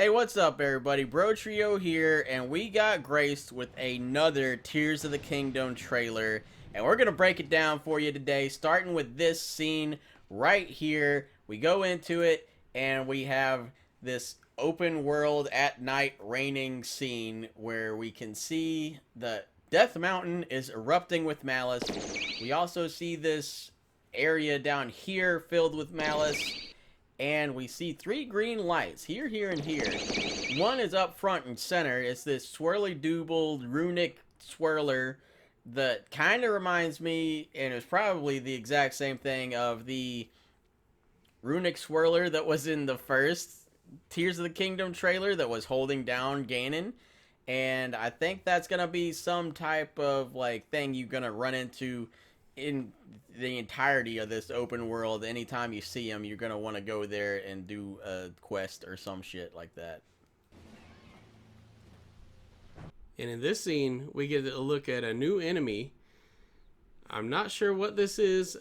Hey, what's up, everybody? Bro Trio here, and we got graced with another Tears of the Kingdom trailer, and we're gonna break it down for you today, starting with this scene right here. We go into it, and we have this open world at night raining scene where we can see the Death Mountain is erupting with malice. We also see this area down here filled with malice. And we see three green lights here, here, and here. One is up front and center. It's this swirly doobled runic swirler that kind of reminds me, and it's probably the exact same thing, of the runic swirler that was in the first Tears of the Kingdom trailer that was holding down Gannon. And I think that's going to be some type of like thing you're going to run into in the entirety of this open world. Anytime you see them, you're gonna want to go there and do a quest or some shit like that. And in this scene, we get a look at a new enemy. I'm not sure what this is.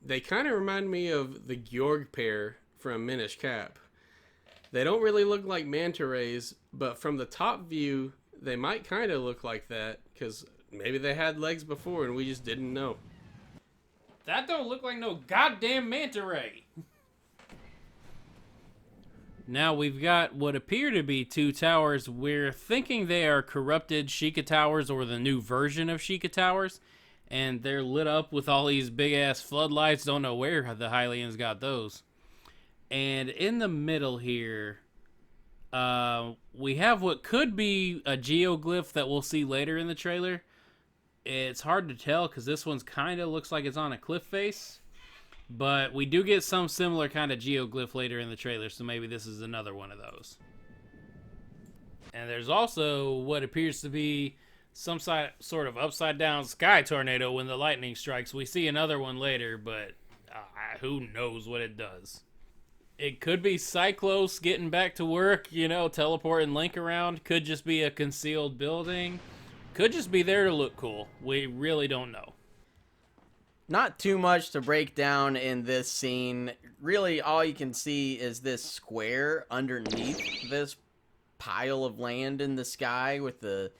They kind of remind me of the Georg pair from Minish Cap. They don't really look like manta rays, but from the top view, they might kind of look like that, because maybe they had legs before and we just didn't know. That don't look like no goddamn manta ray. Now we've got what appear to be two towers. We're thinking they are corrupted Sheikah towers or the new version of Sheikah towers. And they're lit up with all these big ass floodlights. Don't know where the Hylians got those. And in the middle here, we have what could be a geoglyph that we'll see later in the trailer. It's hard to tell because this one's kind of looks like it's on a cliff face. But we do get some similar kind of geoglyph later in the trailer, so maybe this is another one of those. And there's also what appears to be some sort of upside down sky tornado when the lightning strikes. We see another one later, but who knows what it does. It could be Cyclos getting back to work, teleporting Link around. Could just be a concealed building. Could just be there to look cool. We really don't know. Not too much to break down in this scene. Really, all you can see is this square underneath this pile of land in the sky with the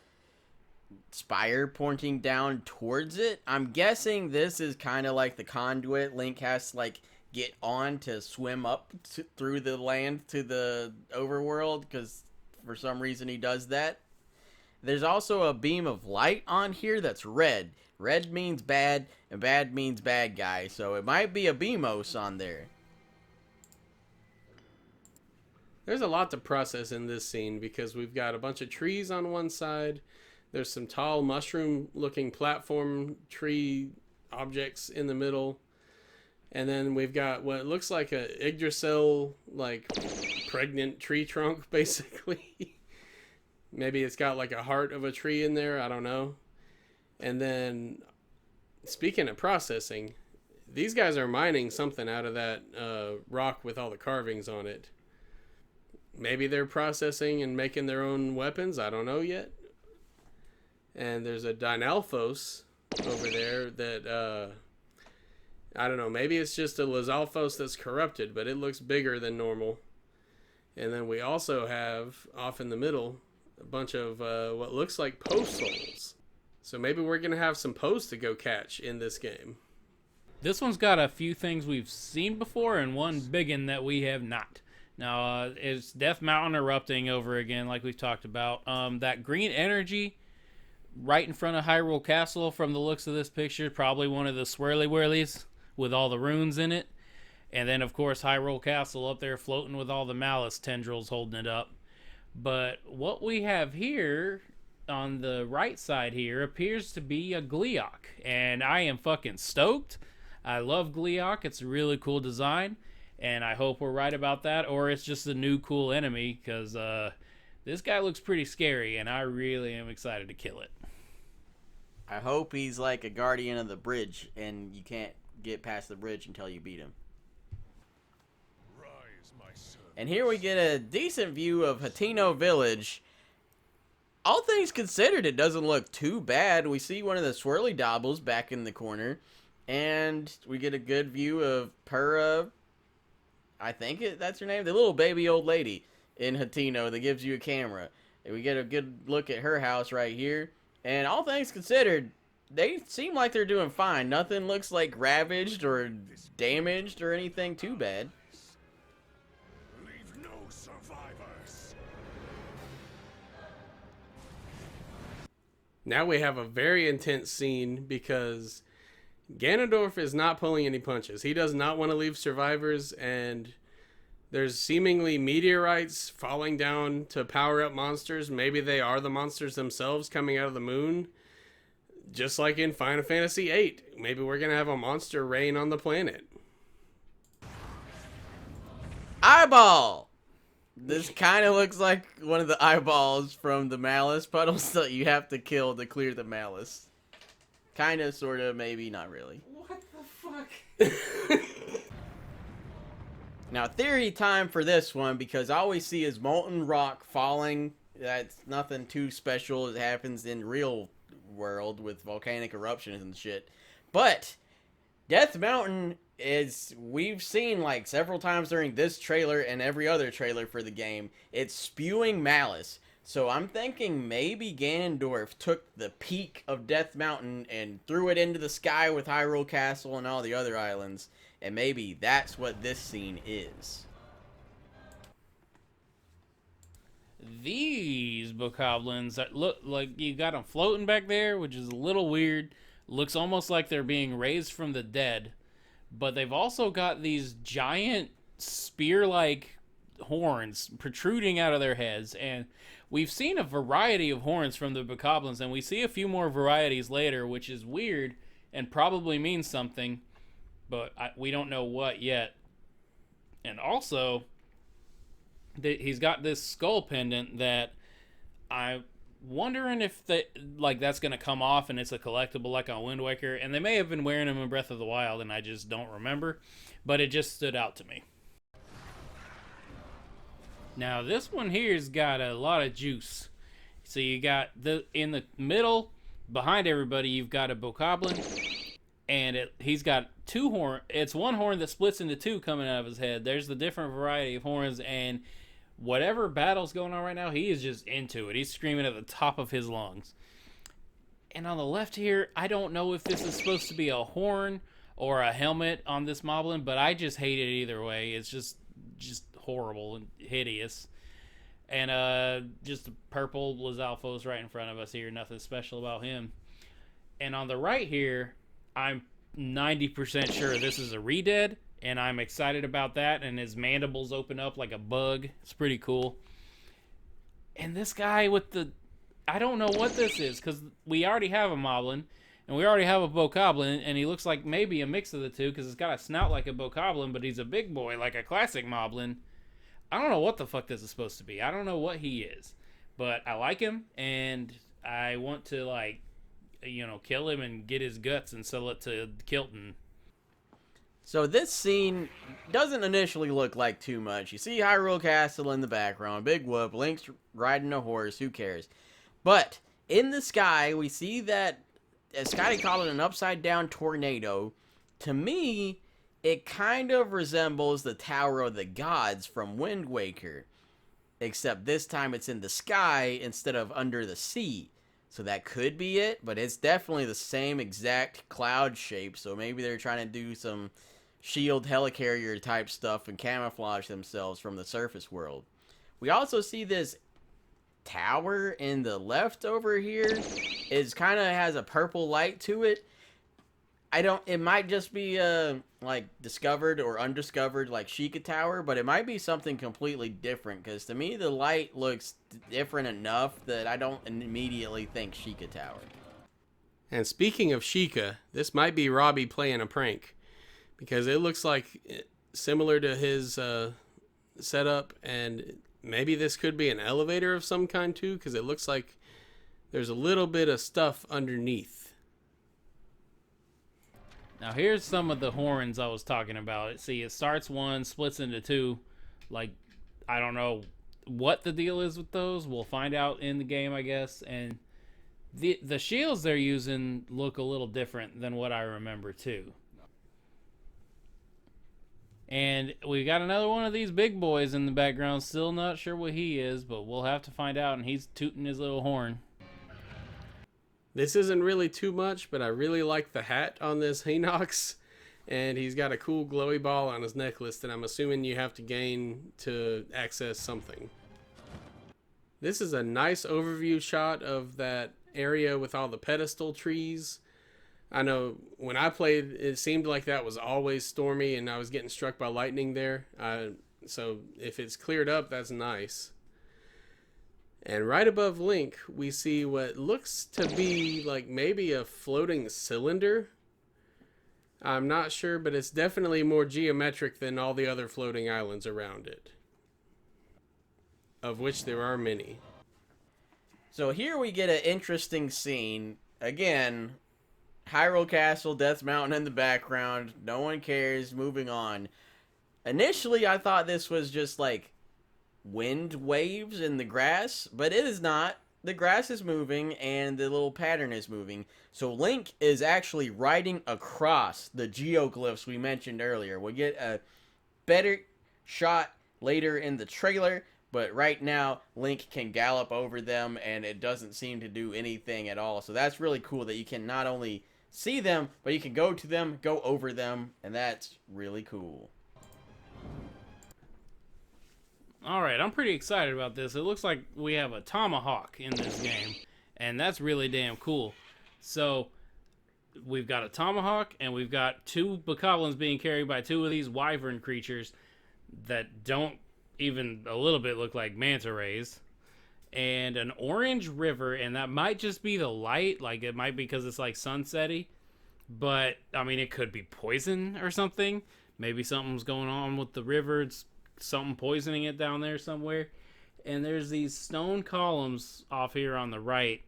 spire pointing down towards it. I'm guessing this is kind of like the conduit Link has to get on to swim up through the land to the overworld, because for some reason he does that. There's also a beam of light on here that's red. Red means bad, and bad means bad guy. So it might be a Beamos on there. There's a lot to process in this scene because we've got a bunch of trees on one side. There's some tall mushroom-looking platform tree objects in the middle. And then we've got what looks like a Yggdrasil, pregnant tree trunk, basically. Maybe it's got like a heart of a tree in there. I don't know. And then, speaking of processing, these guys are mining something out of that rock with all the carvings on it. Maybe they're processing and making their own weapons. I don't know yet. And there's a Dynalphos over there that, I don't know. Maybe it's just a Lizalfos that's corrupted, but it looks bigger than normal. And then we also have, off in the middle, a bunch of what looks like post souls. So maybe we're going to have some posts to go catch in this game. This one's got a few things we've seen before and one big one that we have not. Now, it's Death Mountain erupting over again like we've talked about. That green energy right in front of Hyrule Castle from the looks of this picture, probably one of the swirly whirlies with all the runes in it. And then, of course, Hyrule Castle up there floating with all the malice tendrils holding it up. But what we have here on the right side here appears to be a Gleeok, and I am fucking stoked. I love Gleeok. It's a really cool design, and I hope we're right about that, or it's just a new cool enemy, because this guy looks pretty scary, and I really am excited to kill it. I hope he's like a guardian of the bridge, and you can't get past the bridge until you beat him. And here we get a decent view of Hateno Village. All things considered, it doesn't look too bad. We see one of the swirly dobbles back in the corner. And we get a good view of Pura. I think that's her name. The little baby old lady in Hatino that gives you a camera. And we get a good look at her house right here. And all things considered, they seem like they're doing fine. Nothing looks like ravaged or damaged or anything too bad. Leave no survivors. Now we have a very intense scene because Ganondorf is not pulling any punches. He does not want to leave survivors, and there's seemingly meteorites falling down to power up monsters. Maybe they are the monsters themselves coming out of the moon. Just like in Final Fantasy VIII. Maybe we're going to have a monster rain on the planet. Eyeball! This kind of looks like one of the eyeballs from the Malice puddles that you have to kill to clear the Malice. Kind of, sort of, maybe, not really. What the fuck? Now, theory time for this one, because all we see is molten rock falling. That's nothing too special. It happens in real world with volcanic eruptions and shit. But Death Mountain is, we've seen like several times during this trailer and every other trailer for the game, it's spewing malice. So I'm thinking maybe Ganondorf took the peak of Death Mountain and threw it into the sky with Hyrule Castle and all the other islands, and maybe that's what this scene is. These bokoblins that look like you got them floating back there, which is a little weird. Looks almost like they're being raised from the dead. But they've also got these giant spear-like horns protruding out of their heads. And we've seen a variety of horns from the bokoblins, and we see a few more varieties later, which is weird and probably means something. But we don't know what yet. And also, he's got this skull pendant that I'm wondering if that's going to come off and it's a collectible like on Wind Waker. And they may have been wearing them in Breath of the Wild and I just don't remember. But it just stood out to me. Now this one here's got a lot of juice. So you got in the middle, behind everybody, you've got a bokoblin. And he's got two horns. It's one horn that splits into two coming out of his head. There's the different variety of horns, and whatever battle's going on right now, he is just into it. He's screaming at the top of his lungs. And on the left here, I don't know if this is supposed to be a horn or a helmet on this moblin, but I just hate it either way. It's just horrible and hideous. And just the purple Lizalfos right in front of us here. Nothing special about him. And on the right here, I'm 90% sure this is a Redead, and I'm excited about that, and his mandibles open up like a bug. It's pretty cool. And this guy with I don't know what this is, because we already have a Moblin, and we already have a Bokoblin, and he looks like maybe a mix of the two, because he's got a snout like a Bokoblin, but he's a big boy like a classic Moblin. I don't know what the fuck this is supposed to be. I don't know what he is, but I like him, and I want to, kill him and get his guts and sell it to Kilton. So this scene doesn't initially look like too much. You see Hyrule Castle in the background, big whoop, Link's riding a horse, who cares? But in the sky, we see that, as Scotty called it, an upside down tornado. To me, it kind of resembles the Tower of the Gods from Wind Waker, except this time it's in the sky instead of under the sea. So that could be it, but it's definitely the same exact cloud shape. So maybe they're trying to do some shield helicarrier type stuff and camouflage themselves from the surface world. We also see this tower in the left over here. It kind of has a purple light to it. It might just be like discovered or undiscovered like Sheikah Tower, but it might be something completely different, because to me the light looks different enough that I don't immediately think Sheikah Tower. And speaking of Sheikah, this might be Robbie playing a prank, because it looks like similar to his setup, and maybe this could be an elevator of some kind too, because it looks like there's a little bit of stuff underneath. Now here's some of the horns I was talking about. See, it starts one, splits into two. Like, I don't know what the deal is with those. We'll find out in the game, I guess. And the shields they're using look a little different than what I remember too. And we got another one of these big boys in the background. Still not sure what he is, but we'll have to find out. And he's tooting his little horn. This isn't really too much, but I really like the hat on this Hinox. And he's got a cool glowy ball on his necklace that I'm assuming you have to gain to access something. This is a nice overview shot of that area with all the pedestal trees. I know when I played, it seemed like that was always stormy and I was getting struck by lightning there. So if it's cleared up, that's nice. And right above Link, we see what looks to be like maybe a floating cylinder. I'm not sure, but it's definitely more geometric than all the other floating islands around it, of which there are many. So here we get an interesting scene. Again, Hyrule Castle, Death Mountain in the background. No one cares. Moving on. Initially, I thought this was just like wind waves in the grass, but it is not. The grass is moving and the little pattern is moving. So Link is actually riding across the geoglyphs we mentioned earlier. We'll get a better shot later in the trailer, but right now Link can gallop over them and it doesn't seem to do anything at all. So that's really cool that you can not only see them, but you can go to them, go over them, and that's really cool. Alright, I'm pretty excited about this. It looks like we have a tomahawk in this game, and that's really damn cool. So, we've got a tomahawk, and we've got two bokoblins being carried by two of these wyvern creatures that don't even a little bit look like manta rays. And an orange river, and that might just be the light, like it might be because it's like sunsetty. But, I mean, it could be poison or something. Maybe something's going on with the river. It's something poisoning it down there somewhere. And there's these stone columns off here on the right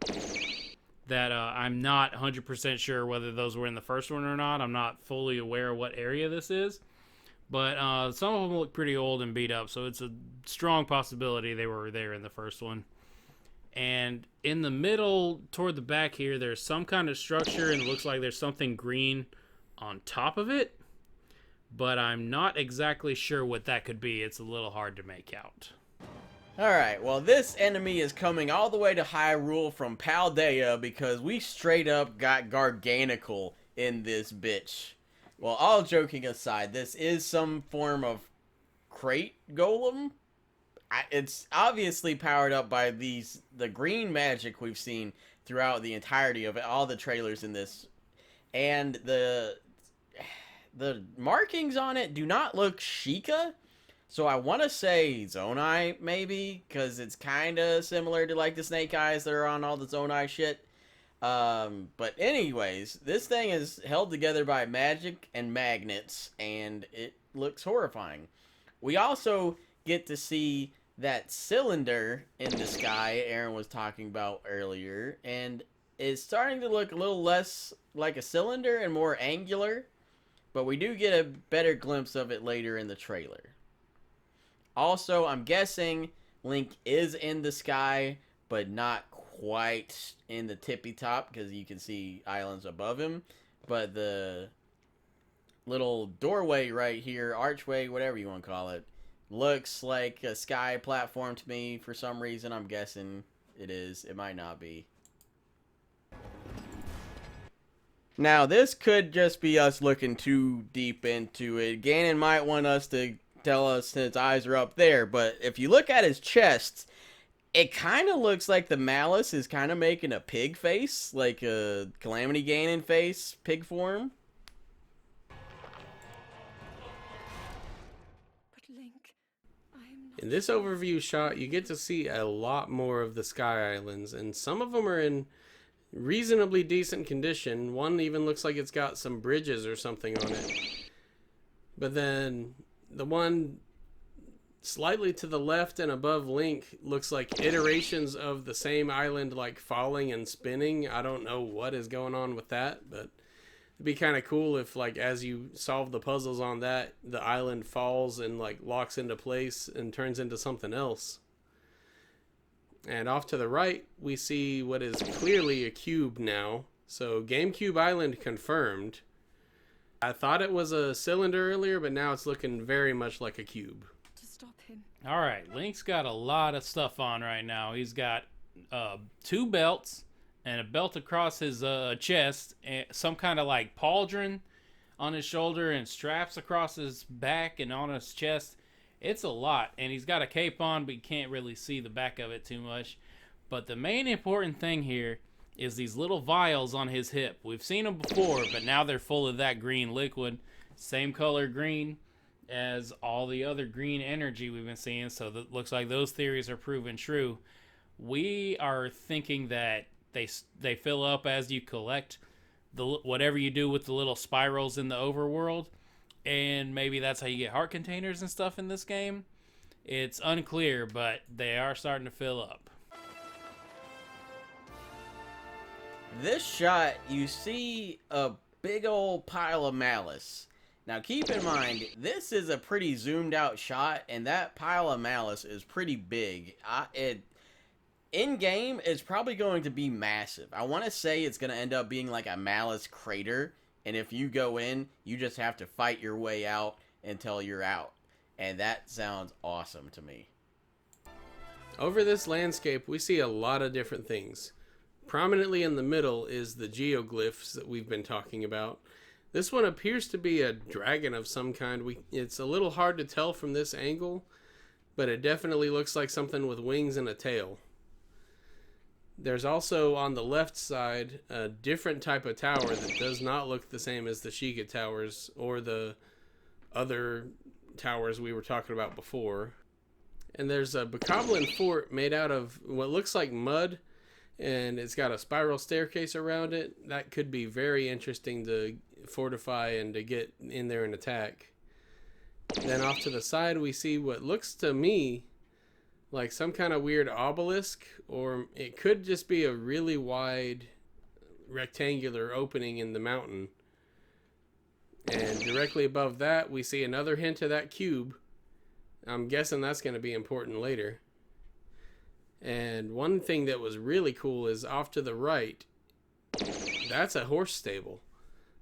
that I'm not 100% sure whether those were in the first one or not. I'm not fully aware of what area this is. But some of them look pretty old and beat up, so it's a strong possibility they were there in the first one. And in the middle, toward the back here, there's some kind of structure, and it looks like there's something green on top of it. But I'm not exactly sure what that could be. It's a little hard to make out. Alright, well this enemy is coming all the way to Hyrule from Paldea because we straight up got Garganical in this bitch. Well, all joking aside, this is some form of crate golem. It's obviously powered up by the green magic we've seen throughout the entirety of it, all the trailers in this. And the markings on it do not look Sheikah. So I want to say Zonai, maybe, because it's kind of similar to like the snake eyes that are on all the Zonai shit. But anyways, this thing is held together by magic and magnets, and it looks horrifying. We also get to see that cylinder in the sky Aaron was talking about earlier, and it's starting to look a little less like a cylinder and more angular, but we do get a better glimpse of it later in the trailer. Also, I'm guessing Link is in the sky, but not quite in the tippy top because you can see islands above him. But the little doorway right here, archway, whatever you want to call it, looks like a sky platform to me for some reason. I'm guessing it is. It might not be. Now, this could just be us looking too deep into it. Gannon might want us to tell us his eyes are up there, but if you look at his chest, it kind of looks like the Malice is kind of making a pig face, like a Calamity Ganon face, pig form. But Link, I'm not... In this overview shot, you get to see a lot more of the Sky Islands, and some of them are in reasonably decent condition. One even looks like it's got some bridges or something on it. But then the one slightly to the left and above Link looks like iterations of the same island, like falling and spinning. I don't know what is going on with that, but it'd be kind of cool if, like, as you solve the puzzles on that, the island falls and, like, locks into place and turns into something else. And off to the right, we see what is clearly a cube now. So GameCube Island confirmed. I thought it was a cylinder earlier, but now it's looking very much like a cube. To stop him. All right, Link's got a lot of stuff on right now. He's got 2 belts and a belt across his chest, and some kind of like pauldron on his shoulder, and straps across his back and on his chest. It's a lot, and he's got a cape on, but you can't really see the back of it too much. But the main important thing here is these little vials on his hip. We've seen them before, but now they're full of that green liquid. Same color green as all the other green energy we've been seeing, so that looks like those theories are proven true. We are thinking that they fill up as you collect whatever you do with the little spirals in the overworld, and maybe that's how you get heart containers and stuff in this game. It's unclear, but they are starting to fill up. This shot, you see a big old pile of malice. Now keep in mind, this is a pretty zoomed out shot, and that pile of malice is pretty big. In game, it's probably going to be massive. I want to say it's going to end up being like a malice crater, and if you go in, you just have to fight your way out until you're out. And that sounds awesome to me. Over this landscape, we see a lot of different things. Prominently in the middle is the geoglyphs that we've been talking about. This one appears to be a dragon of some kind. It's a little hard to tell from this angle, but it definitely looks like something with wings and a tail. There's also on the left side a different type of tower that does not look the same as the Sheikah towers or the other towers we were talking about before. And there's a Bokoblin fort made out of what looks like mud, and it's got a spiral staircase around it. That could be very interesting to fortify and to get in there and attack. Then off to the side we see what looks to me like some kind of weird obelisk, or it could just be a really wide rectangular opening in the mountain. And directly above that we see another hint of that cube. I'm guessing that's going to be important later. And one thing that was really cool is off to the right, that's a horse stable.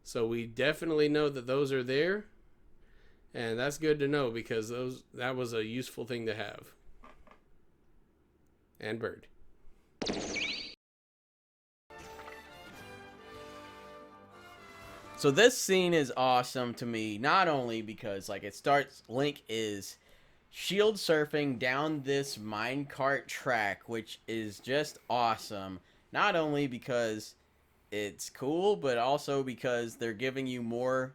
So we definitely know that those are there. And that's good to know because that was a useful thing to have. And bird. So this scene is awesome to me, not only because like it starts, Link is shield surfing down this minecart track, which is just awesome. Not only because it's cool, but also because they're giving you more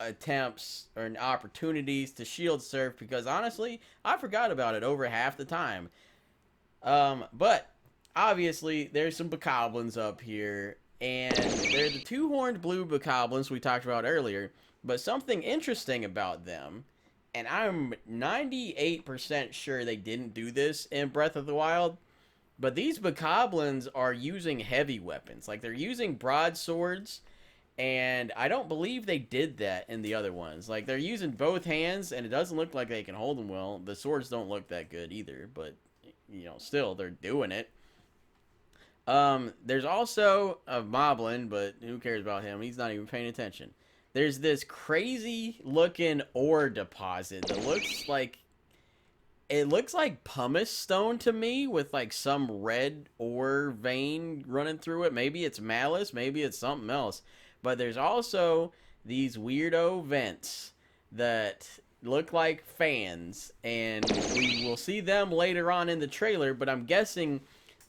attempts or opportunities to shield surf, because honestly, I forgot about it over half the time. But obviously there's some bokoblins up here, and they're the 2-horned blue bokoblins we talked about earlier. But something interesting about them, and I'm 98% sure they didn't do this in Breath of the Wild, but these bokoblins are using heavy weapons. Like, they're using broadswords, and I don't believe they did that in the other ones. Like, they're using both hands, and it doesn't look like they can hold them well. The swords don't look that good either, but, you know, still, they're doing it. There's also a Moblin, but who cares about him? He's not even paying attention. There's this crazy looking ore deposit that looks like, it looks like pumice stone to me, with like some red ore vein running through it. Maybe it's malice, maybe it's something else. But there's also these weirdo vents that look like fans, and we will see them later on in the trailer, but I'm guessing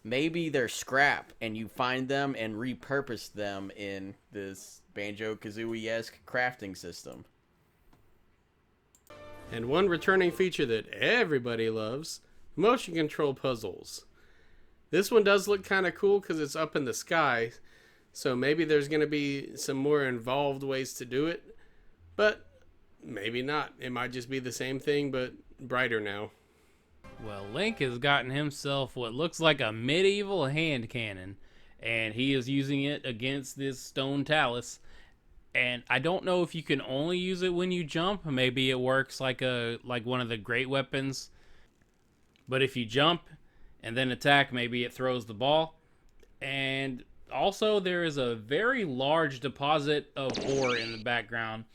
maybe they're scrap and you find them and repurpose them in this Banjo-Kazooie-esque crafting system. And one returning feature that everybody loves, motion control puzzles. This one does look kind of cool because it's up in the sky, so maybe there's going to be some more involved ways to do it, but maybe not. It might just be the same thing, but brighter now. Well, Link has gotten himself what looks like a medieval hand cannon, and he is using it against this stone talus. And I don't know if you can only use it when you jump. Maybe it works like one of the great weapons. But if you jump and then attack, maybe it throws the ball. And also, there is a very large deposit of ore in the background.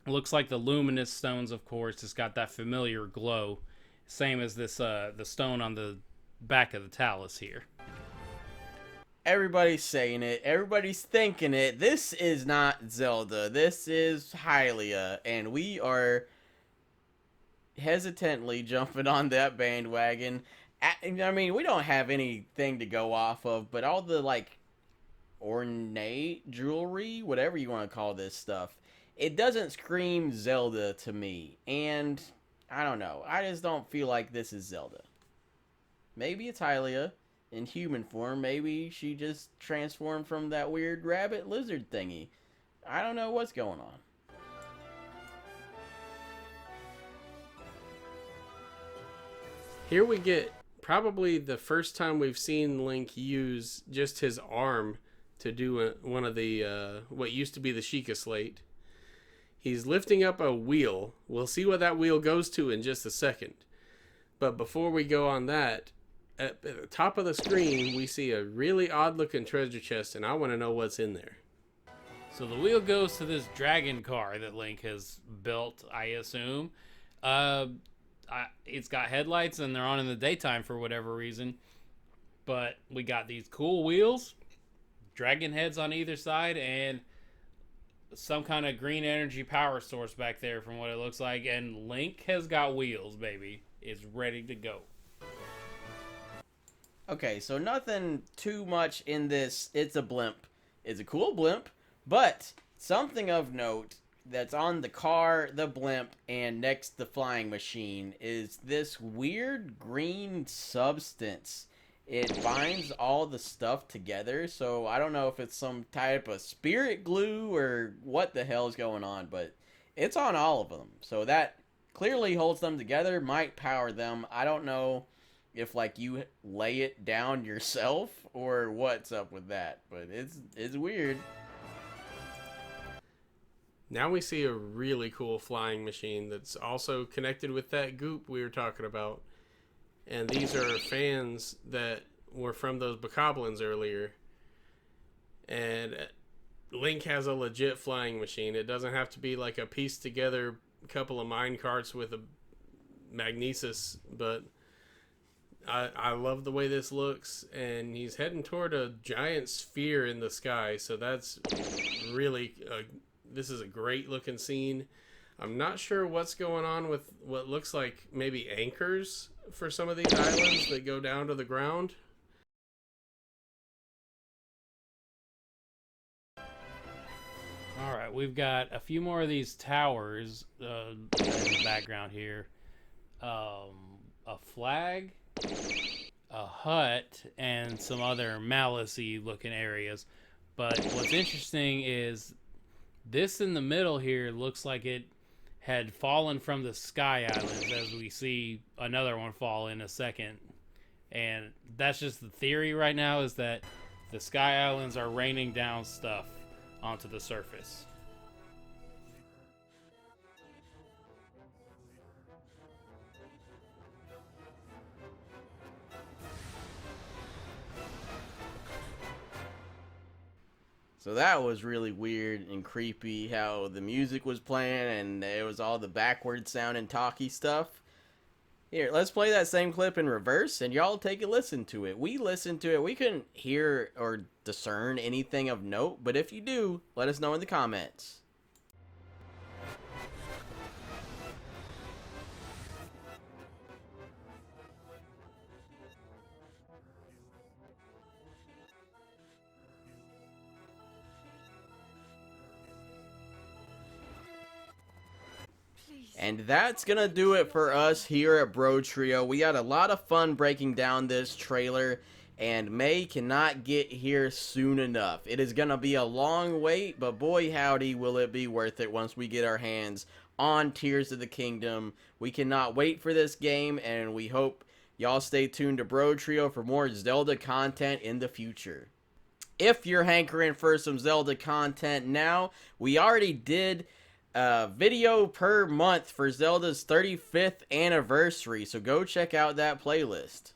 It looks like the luminous stones, of course. It's got that familiar glow. Same as this, the stone on the back of the talus here. Everybody's saying it. Everybody's thinking it. This is not Zelda. This is Hylia. And we are hesitantly jumping on that bandwagon. I mean, we don't have anything to go off of, but all the, like, ornate jewelry, whatever you want to call this stuff, it doesn't scream Zelda to me. And I don't know. I just don't feel like this is Zelda. Maybe it's Hylia in human form. Maybe she just transformed from that weird rabbit lizard thingy. I don't know what's going on. Here we get probably the first time we've seen Link use just his arm to do one of the what used to be the Sheikah Slate. He's lifting up a wheel. We'll see what that wheel goes to in just a second. But before we go on that, at the top of the screen, we see a really odd-looking treasure chest, and I want to know what's in there. So the wheel goes to this dragon car that Link has built, I assume. It's got headlights, and they're on in the daytime for whatever reason. But we got these cool wheels, dragon heads on either side, and some kind of green energy power source back there from what it looks like. And Link has got wheels, baby. It's ready to go. Okay, so nothing too much in this. It's a blimp. It's a cool blimp, but something of note that's on the car, the blimp, and next to the flying machine is this weird green substance. It binds all the stuff together, so I don't know if it's some type of spirit glue or what the hell is going on, but it's on all of them. So that clearly holds them together, might power them. I don't know if, like, you lay it down yourself or what's up with that, but it's weird. Now we see a really cool flying machine that's also connected with that goop we were talking about. And these are fans that were from those bokoblins earlier. And Link has a legit flying machine. It doesn't have to be like a pieced together couple of mine carts with a magnesis, but I love the way this looks. And he's heading toward a giant sphere in the sky, so that's really this is a great looking scene. I'm not sure what's going on with what looks like maybe anchors for some of these islands that go down to the ground. All right, we've got a few more of these towers in the background here. A flag, a hut, and some other Malice-y looking areas. But what's interesting is this in the middle here looks like it had fallen from the Sky Islands, as we see another one fall in a second. And that's just the theory right now, is that the Sky Islands are raining down stuff onto the surface. So that was really weird and creepy how the music was playing and it was all the backward sounding talky stuff. Here, let's play that same clip in reverse and y'all take a listen to it. We listened to it. We couldn't hear or discern anything of note, but if you do, let us know in the comments. And that's gonna do it for us here at Bro Trio. We had a lot of fun breaking down this trailer, and May cannot get here soon enough. It is gonna be a long wait, but boy howdy will it be worth it once we get our hands on Tears of the Kingdom. We cannot wait for this game, and we hope y'all stay tuned to Bro Trio for more Zelda content in the future. If you're hankering for some Zelda content now, we already did video per month for Zelda's 35th anniversary, so go check out that playlist.